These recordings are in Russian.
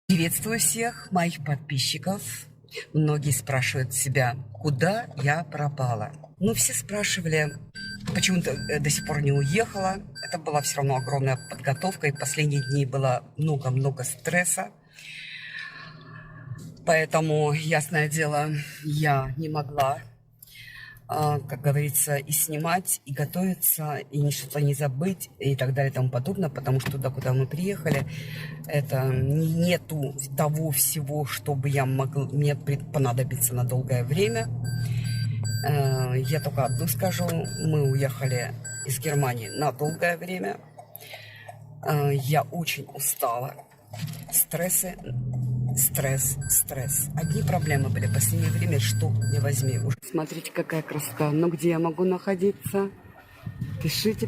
Приветствую всех моих подписчиков. Многие спрашивают себя, куда я пропала. Ну, все спрашивали, почему-то до сих пор не уехала. Это была все равно огромная подготовка, и последние дни было много-много стресса. Поэтому, ясное дело, я не могла, как говорится, и снимать, и готовиться, и что-то не забыть, и так далее, и тому подобное, потому что туда, куда мы приехали, это нету того всего, чтобы мне понадобится на долгое время. Я только одно скажу, мы уехали из Германии на долгое время. Я очень устала. Стресс. Одни проблемы были в последнее время, что не возьми. Смотрите, какая красота. Ну, где я могу находиться? Пишите.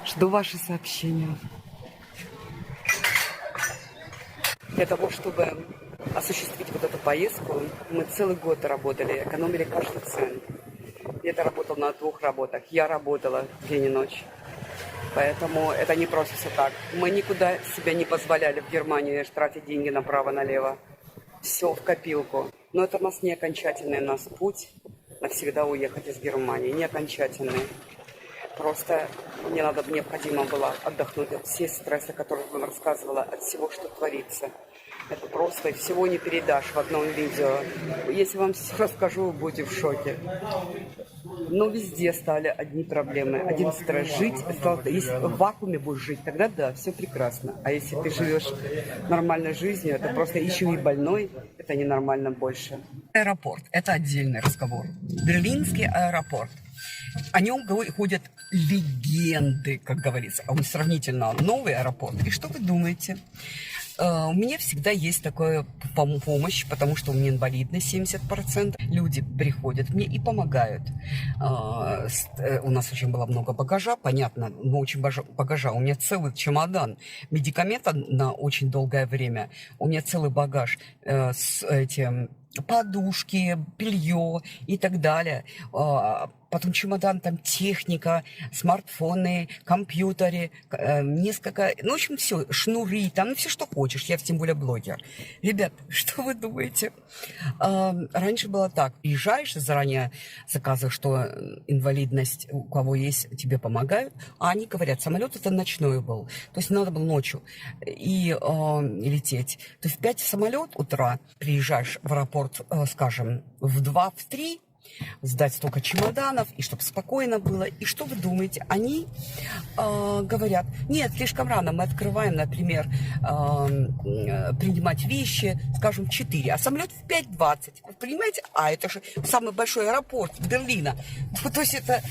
Жду ваши сообщения. Для того, чтобы осуществить вот эту поездку, мы целый год работали, экономили каждый цент. Я работал на 2 работах. Я работала день и ночь. Поэтому это не просто все так. Мы никуда себя не позволяли в Германии тратить деньги направо-налево. Все в копилку. Но это у нас не окончательный путь навсегда уехать из Германии. Не окончательный. Просто мне необходимо было отдохнуть от всех стресса, которые я вам рассказывала, от всего, что творится. Это просто всего не передашь в одном видео. Если вам все расскажу, вы будете в шоке. Но везде стали одни проблемы, один стресс. Если в вакууме будешь жить, тогда да, все прекрасно. А если ты живешь нормальной жизнью, это просто еще и больной, это ненормально больше. Аэропорт – это отдельный разговор. Берлинский аэропорт. О нем ходят легенды, как говорится. А он сравнительно новый аэропорт. И что вы думаете? У меня всегда есть такая помощь, потому что у меня инвалидность 70%. Люди приходят мне и помогают. У нас очень было много багажа, понятно, но очень багажа. У меня целый чемодан медикаментов на очень долгое время. У меня целый багаж с этим... подушки, белье и так далее. Потом чемодан, там техника, смартфоны, компьютеры, несколько, в общем, все, шнуры, там, все, что хочешь. Я тем более блогер. Ребят, что вы думаете? Раньше было так. Приезжаешь, заранее заказываешь, что инвалидность у кого есть, тебе помогают. А они говорят, самолет это ночной был. То есть надо было ночью и лететь. То есть в 5 самолет утра приезжаешь в аэропорт, скажем, в 2-3, сдать столько чемоданов, и чтобы спокойно было. И что вы думаете? Они говорят, нет, слишком рано, мы открываем, например, принимать вещи, скажем, 4, а самолет в 5:20. Вы понимаете? А это же самый большой аэропорт Берлина. То есть это,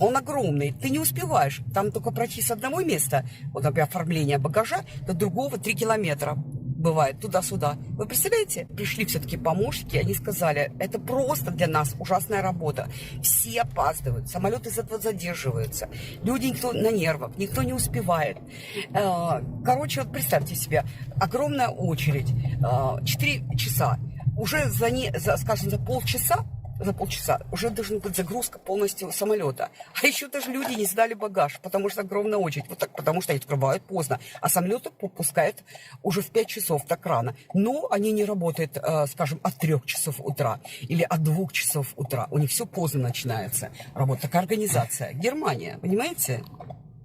он огромный, ты не успеваешь. Там только пройти с одного места, вот, например, оформление багажа, до другого 3 километра. Бывает, туда-сюда. Вы представляете? Пришли все-таки помощники, они сказали, это просто для нас ужасная работа. Все опаздывают, самолеты из этого задерживаются. Люди никто на нервах, никто не успевает. Короче, вот представьте себе, огромная очередь, 4 часа. Уже скажем, за полчаса уже должна быть загрузка полностью самолета. А еще даже люди не сдали багаж, потому что огромная очередь. Вот так, потому что они открывают поздно. А самолеты пускают уже в 5 часов, так рано. Но они не работают, скажем, от 3 часов утра или от 2 часов утра. У них все поздно начинается. Работа такая организация. Германия, понимаете?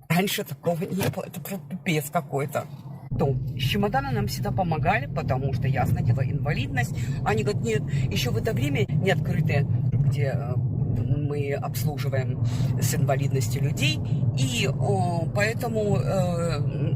Раньше такого не было. Это просто пипец какой-то. С чемодана нам всегда помогали, потому что, ясно дело, инвалидность. Они говорят, нет, еще в это время не открыты, где мы обслуживаем с инвалидностью людей. И поэтому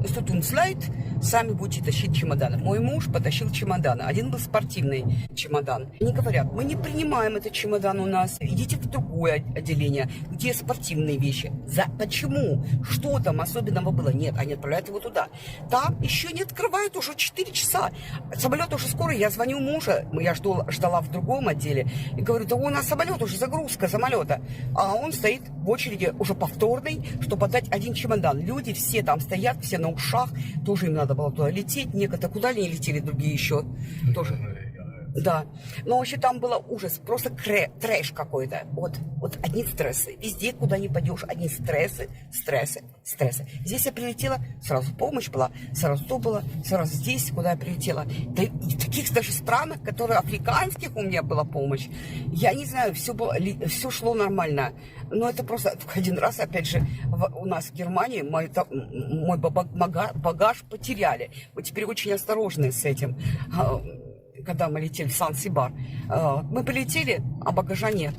статунслайд сами будете тащить чемоданы. Мой муж потащил чемоданы. Один был спортивный чемодан. Они говорят, мы не принимаем этот чемодан у нас. Идите в другое отделение, где спортивные вещи. Почему? Что там особенного было? Нет, они отправляют его туда. Там еще не открывают уже 4 часа. Самолет уже скоро. Я звоню мужа. Я ждала в другом отделе. И говорю, да у нас самолет уже, загрузка самолета. А он стоит в очереди уже повторной, чтобы отдать один чемодан. Люди все там стоят, все на ушах. Тоже им надо было туда лететь. Некоторые куда не летели, другие еще тоже. Да. Но вообще там было ужас. Просто трэш какой-то. Вот одни стрессы. Везде, куда ни пойдешь, одни стрессы. стресса. Здесь я прилетела, сразу помощь была, сразу то было, сразу здесь, куда я прилетела. Да и в таких даже странах, которые африканских у меня была помощь, я не знаю, все шло нормально. Но это просто только один раз, опять же, у нас в Германии мой багаж потеряли. Мы теперь очень осторожны с этим. Когда мы летели в Сан-Сибар, мы полетели, а багажа нет.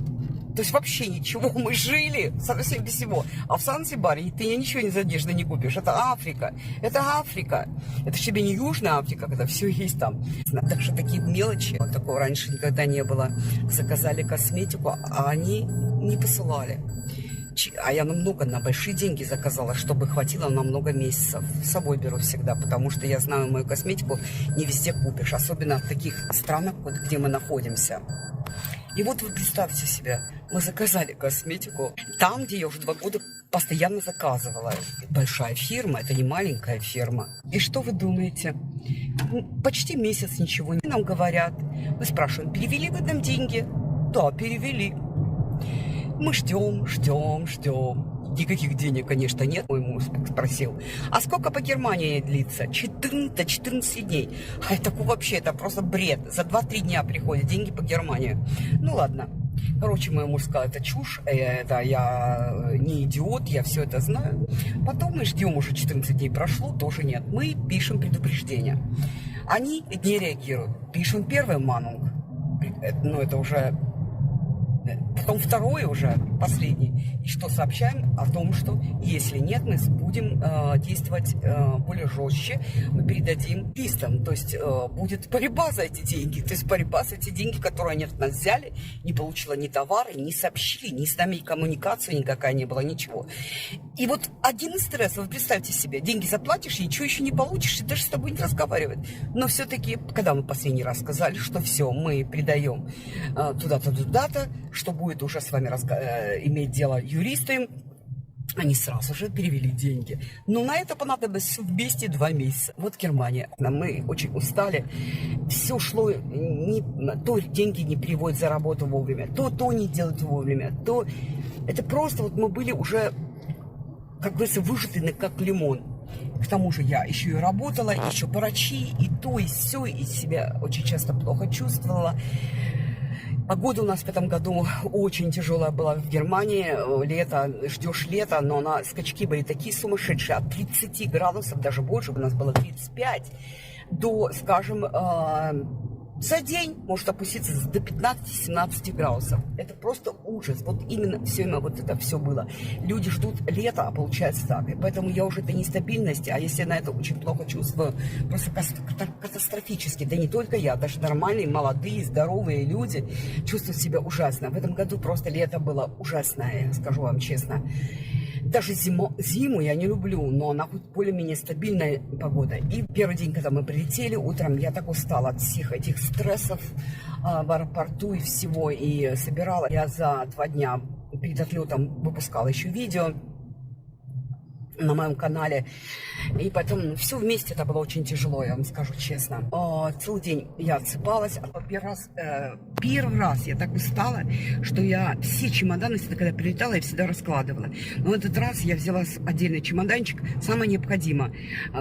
То есть вообще ничего, мы жили совсем без всего. А в Сан-Сибаре ты ничего из одежды не купишь. Это Африка. Это Африка. Это же тебе не Южная Африка, когда все есть там. Даже такие мелочи. Вот такого раньше никогда не было. Заказали косметику, а они не посылали. А я на большие деньги заказала, чтобы хватило на много месяцев. С собой беру всегда, потому что я знаю, мою косметику не везде купишь. Особенно в таких странах, где мы находимся. И вот вы представьте себе, мы заказали косметику там, где я уже 2 года постоянно заказывала. Большая фирма, это не маленькая фирма. И что вы думаете? Почти месяц ничего не нам говорят. Мы спрашиваем, перевели вы нам деньги? Да, перевели. Мы ждем. Никаких денег, конечно, нет, мой муж спросил. А сколько по Германии длится? 14 дней. А это вообще, это просто бред. За 2-3 дня приходят деньги по Германии. Ну ладно. Короче, мой муж сказал, это чушь, это я не идиот, я все это знаю. Потом мы ждем, уже 14 дней прошло, тоже нет. Мы пишем предупреждение. Они не реагируют. Пишем первый манунг. Ну, это уже... Потом второй уже, последний. И что сообщаем о том, что если нет, мы будем действовать более жестче. Мы передадим листам. То есть будет борьба за эти деньги. То есть борьба за эти деньги, которые они от нас взяли, не получила ни товары, не сообщили, ни с нами коммуникации никакая не было, ничего. И вот один из стрессов, вы представьте себе, деньги заплатишь, ничего еще не получишь, и даже с тобой не разговаривают. Но все-таки, когда мы последний раз сказали, что все, мы передаем туда-то, что будет уже с вами иметь дело юристы, они сразу же перевели деньги. Но на это понадобилось вместе 2 месяца. Вот Германия. Мы очень устали. Все шло, то деньги не переводят за работу вовремя, то не делают вовремя, то... Это просто вот мы были уже, как говорится, выжатыны как лимон. К тому же я еще и работала, еще врачи, и то, и все, и себя очень часто плохо чувствовала. Погода у нас в этом году очень тяжелая была в Германии. Лето, ждешь лета, но скачки были такие сумасшедшие. От 30 градусов, даже больше, у нас было 35, до, скажем, за день может опуститься до 15-17 градусов. Это просто ужас. Вот именно время вот это все было. Люди ждут лета, а получается так. И поэтому я уже до нестабильности, а если я на это очень плохо чувствую, просто катастрофически. Да не только я, даже нормальные, молодые, здоровые люди чувствуют себя ужасно. В этом году просто лето было ужасное, скажу вам честно. Даже зиму я не люблю, но она хоть более-менее стабильная погода. И первый день, когда мы прилетели, утром я так устала от всех этих стрессов в аэропорту и всего. И собирала. Я за 2 дня перед отлетом выпускала еще видео на моем канале. И потом все вместе это было очень тяжело, я вам скажу честно. Целый день я отсыпалась. Первый раз я так устала, что я все чемоданы, когда прилетала, я всегда раскладывала. Но в этот раз я взяла отдельный чемоданчик, самое необходимое.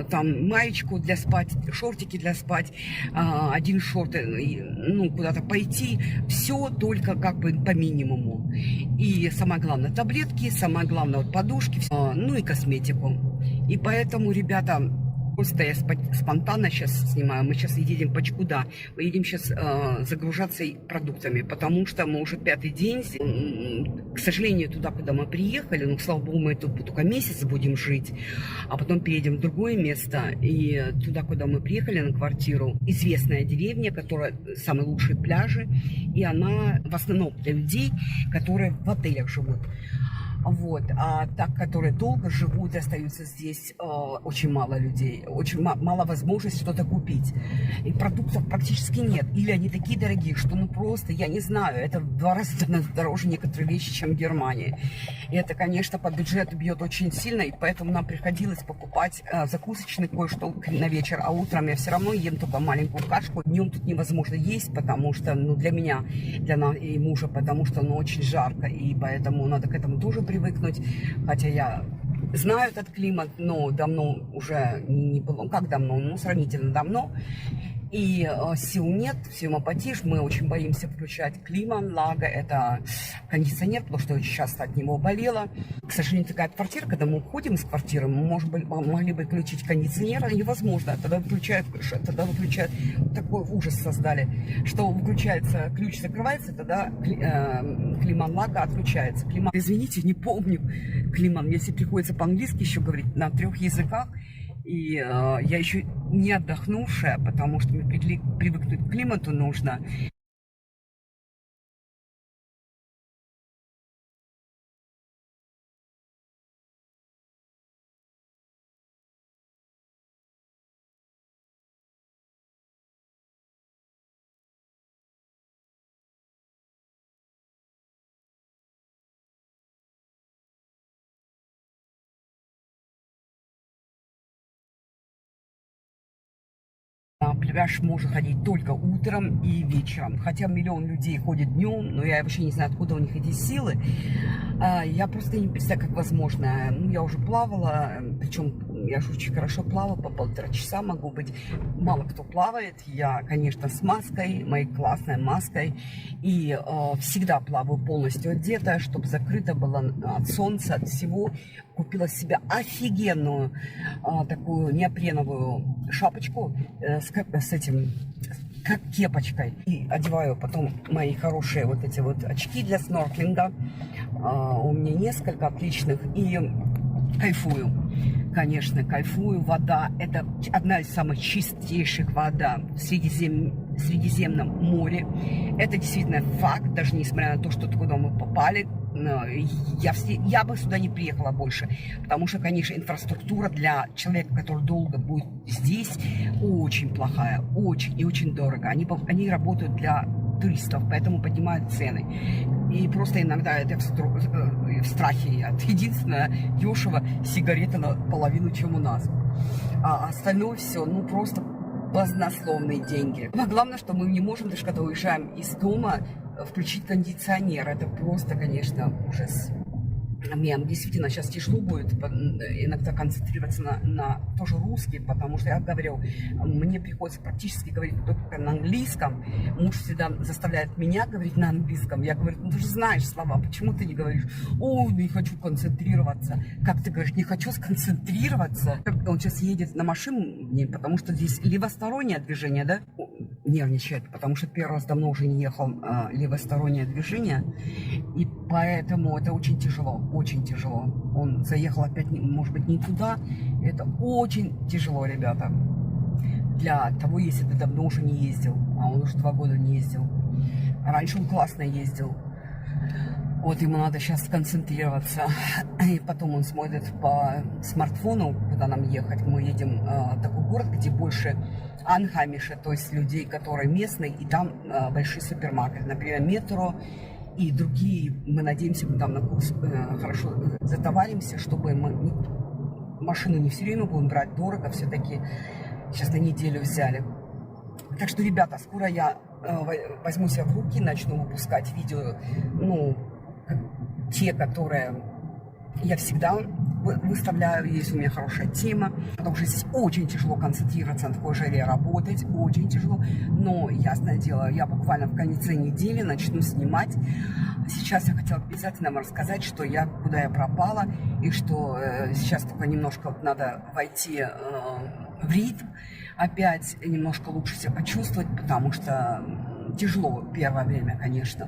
Там маечку для спать, шортики для спать, один шорт, ну, куда-то пойти. Все только как бы по минимуму. И самое главное таблетки, самое главное вот подушки, ну и косметику. И поэтому, ребята, просто я спонтанно сейчас снимаю. Мы сейчас едем куда? Мы едем сейчас загружаться продуктами, потому что мы уже 5-й день. К сожалению, туда, куда мы приехали, ну, слава богу, мы тут только месяц будем жить, а потом переедем в другое место. И туда, куда мы приехали, на квартиру, известная деревня, которая самые лучшие пляжи, и она в основном для людей, которые в отелях живут. Вот. А так, которые долго живут и остаются здесь, очень мало людей, очень мало возможности что-то купить. И продуктов практически нет. Или они такие дорогие, что ну просто, я не знаю, это в 2 раза дороже некоторые вещи, чем в Германии. И это, конечно, по бюджету бьет очень сильно, и поэтому нам приходилось покупать закусочный кое-что на вечер, а утром я все равно ем только маленькую кашку. Днем тут невозможно есть, потому что, ну, для меня, для нас и мужа, потому что, ну, очень жарко, и поэтому надо к этому тоже привыкнуть, хотя я знаю этот климат, но давно уже не было. Как давно? Ну, сравнительно давно. И сил нет, все мы потишь, мы очень боимся включать климанлага, это кондиционер, потому что очень часто от него болела. К сожалению, такая квартира, когда мы уходим из квартиры, мы, может быть, могли бы включить кондиционер, а невозможно. Тогда выключают, такой ужас создали, что выключается, ключ закрывается, тогда климанлага отключается. Извините, не помню климан, если приходится по-английски еще говорить на 3 языках. И я еще не отдохнувшая, потому что мне привыкнуть к климату нужно. Пляж можно ходить только утром и вечером. Хотя миллион людей ходит днем, но я вообще не знаю, откуда у них эти силы. Я просто не представляю, как возможно. Ну, я уже плавала, причем я же очень хорошо плавала, по 1,5 часа могу быть. Мало кто плавает. Я, конечно, с маской, моей классной маской. И всегда плаваю полностью одетая, чтобы закрыто было от солнца, от всего. Купила себе офигенную такую неопреновую шапочку с этим, как кепочкой. И одеваю потом мои хорошие вот эти вот очки для снорклинга. У меня несколько отличных. И кайфую. Конечно, кайфую. Вода – это одна из самых чистейших вода в Средиземном море. Это действительно факт, даже несмотря на то, что куда мы попали. Я бы сюда не приехала больше, потому что, конечно, инфраструктура для человека, который долго будет здесь, очень плохая, очень и очень дорого. Они работают для туристов, поэтому поднимают цены. И просто иногда это в страхе. Единственное, дешево сигареты наполовину, чем у нас. А остальное все, ну, просто баснословные деньги. Но главное, что мы не можем, даже когда уезжаем из дома, включить кондиционер. Это просто, конечно, ужас. Мне действительно сейчас тяжело будет иногда концентрироваться на тоже русский, потому что я говорю, мне приходится практически говорить только на английском. Муж всегда заставляет меня говорить на английском. Я говорю, ну ты же знаешь слова, почему ты не говоришь? О, не хочу концентрироваться. Как ты говоришь, не хочу сконцентрироваться? Он сейчас едет на машине, потому что здесь левостороннее движение, да? Нервничает, потому что первый раз давно уже не ехал левостороннее движение, и поэтому это очень тяжело, очень тяжело. Он заехал опять, может быть, не туда. Это очень тяжело, ребята. Для того, если ты давно уже не ездил, а он уже 2 года не ездил. Раньше он классно ездил. Вот ему надо сейчас сконцентрироваться. И потом он смотрит по смартфону, куда нам ехать. Мы едем в такой город, где больше анхамиша, то есть людей, которые местные, и там большие супермаркеты, например, метро и другие. Мы надеемся, мы там на курс хорошо затоваримся, чтобы мы машину не все время будем брать дорого, все-таки сейчас на неделю взяли. Так что, ребята, скоро я возьму себя в руки, начну выпускать видео, ну, те, которые я всегда выставляю, есть у меня хорошая тема, потому что здесь очень тяжело концентрироваться на такой жаре, работать очень тяжело, но, ясное дело, я буквально в конце недели начну снимать. Сейчас я хотела обязательно вам рассказать, куда я пропала, и что сейчас только немножко надо войти в ритм, опять немножко лучше себя почувствовать, потому что тяжело первое время, конечно.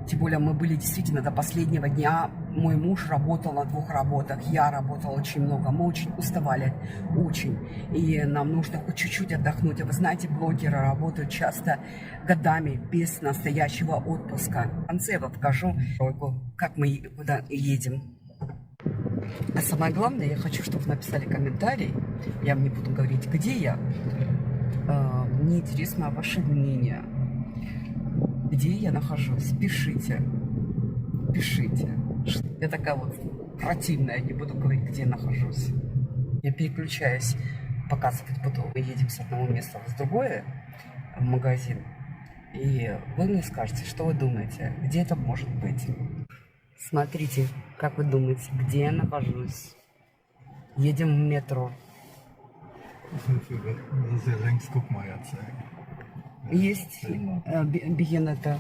Тем более мы были действительно до последнего дня. Мой муж работал на 2 работах, я работала очень много. Мы очень уставали, очень. И нам нужно хоть чуть-чуть отдохнуть. А вы знаете, блогеры работают часто годами без настоящего отпуска. В конце я вам покажу, как мы куда едем. А самое главное, я хочу, чтобы вы написали комментарий. Я вам не буду говорить, где я. Мне интересно ваше мнение. Где я нахожусь? Пишите. Пишите. Я такая вот противная, не буду говорить, где я нахожусь. Я переключаюсь, показывать буду. Мы едем с одного места в другое, в магазин. И вы мне скажете, что вы думаете, где это может быть. Смотрите, как вы думаете, где я нахожусь. Едем в метро. Längst, guck mal jetzt. Есть Бигенета.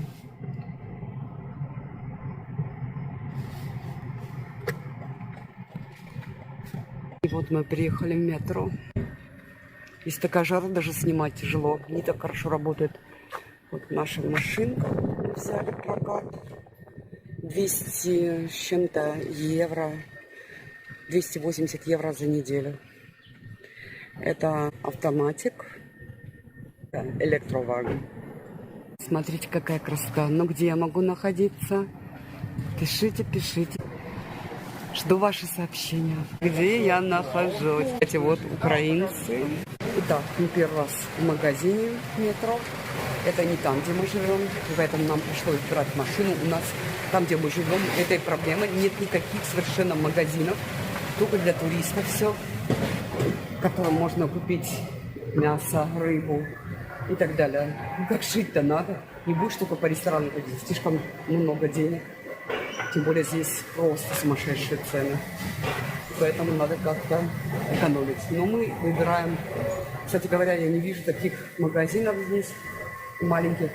И вот мы приехали в метро. Здесь такая жара, даже снимать тяжело. Не так хорошо работает. Вот наша машинка. Мы взяли прокат. 200 с чем-то евро. 280 евро за неделю. Это автоматик. Электровагон. Смотрите, какая красота. Ну, где я могу находиться? Пишите, пишите. Жду ваши сообщения. Где я нахожусь? Эти вот украинцы. Итак, мы первый раз в магазине метро. Это не там, где мы живем. Поэтому нам пришлось брать машину. У нас там, где мы живем, этой проблемы. Нет никаких совершенно магазинов. Только для туристов все. В котором можно купить мясо, рыбу и так далее. Ну, как жить-то надо. Не будешь только по ресторанам ходить. Слишком много денег. Тем более здесь просто сумасшедшие цены. Поэтому надо как-то экономить. Но мы выбираем... Кстати говоря, я не вижу таких магазинов здесь, маленьких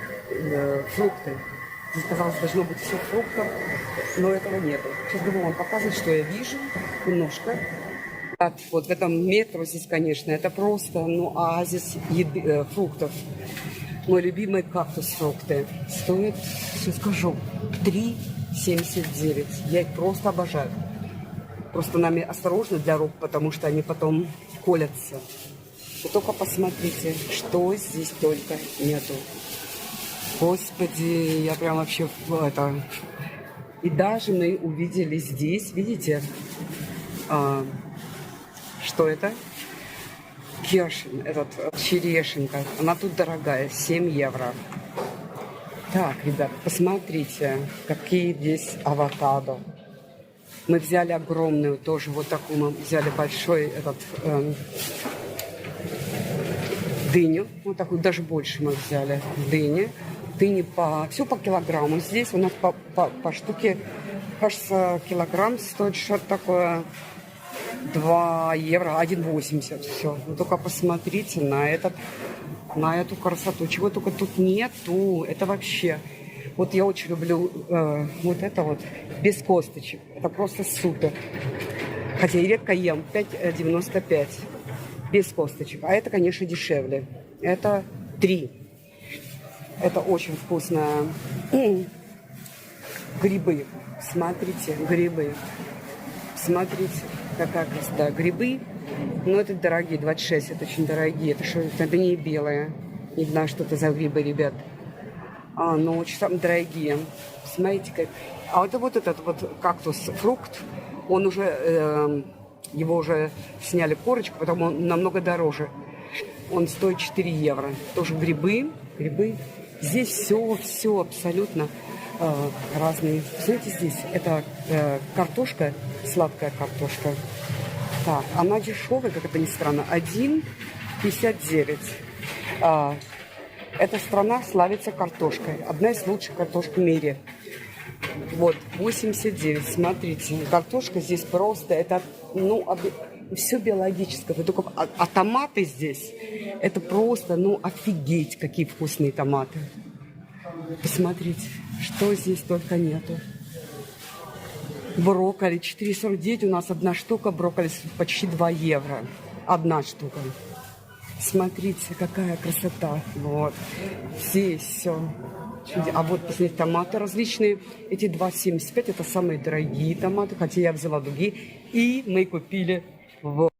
фрукты. Здесь, казалось, должно быть все фруктов, но этого нету. Сейчас буду вам показывать, что я вижу немножко. Так, вот в этом метро здесь, конечно, это просто, ну, оазис фруктов. Мой любимый кактус фрукты стоит, сейчас скажу, 3,79. Я их просто обожаю. Просто нами осторожно для рук, потому что они потом колятся. Вы только посмотрите, что здесь только нету. Господи, я прям вообще это... И даже мы увидели здесь, видите, что это? Кешин, этот черешенка. Она тут дорогая, 7 евро. Так, ребят, посмотрите, какие здесь авокадо. Мы взяли огромную, тоже вот такую, мы взяли большой этот дыню. Вот такую, даже больше мы взяли дыни. Дыни все по килограмму. Здесь у нас по штуке, кажется, килограмм стоит что-то такое 2 евро, 1,80. Все. Вы только посмотрите на эту красоту. Чего только тут нету. Это вообще... Вот я очень люблю вот это вот без косточек. Это просто супер. Хотя я редко ем. 5,95 без косточек. А это, конечно, дешевле. Это 3. Это очень вкусное. Грибы. Смотрите, грибы. Смотрите, какая красота. Грибы. Ну, это дорогие, 26. Это очень дорогие. Это не белые. Не знаю, что это за грибы, ребят. Ну, очень там дорогие. Смотрите, как... А вот этот вот кактус, фрукт, он уже, его уже сняли корочку, потому он намного дороже. Он стоит 4 евро. Тоже грибы. Здесь все абсолютно разные. Смотрите, здесь это картошка, сладкая картошка. Так, она дешевая, как это ни странно, 1,59. Эта страна славится картошкой. Одна из лучших картошек в мире. Вот, 89. Смотрите, картошка здесь просто, это, ну, все биологическое. А томаты здесь, это просто, ну, офигеть, какие вкусные томаты. Посмотрите, что здесь только нету. Брокколи 4,49. У нас одна штука брокколи почти 2 евро. Одна штука. Смотрите, какая красота. Вот. Здесь все. А вот, посмотрите, томаты различные. Эти 2,75 это самые дорогие томаты. Хотя я взяла другие. И мы купили вот.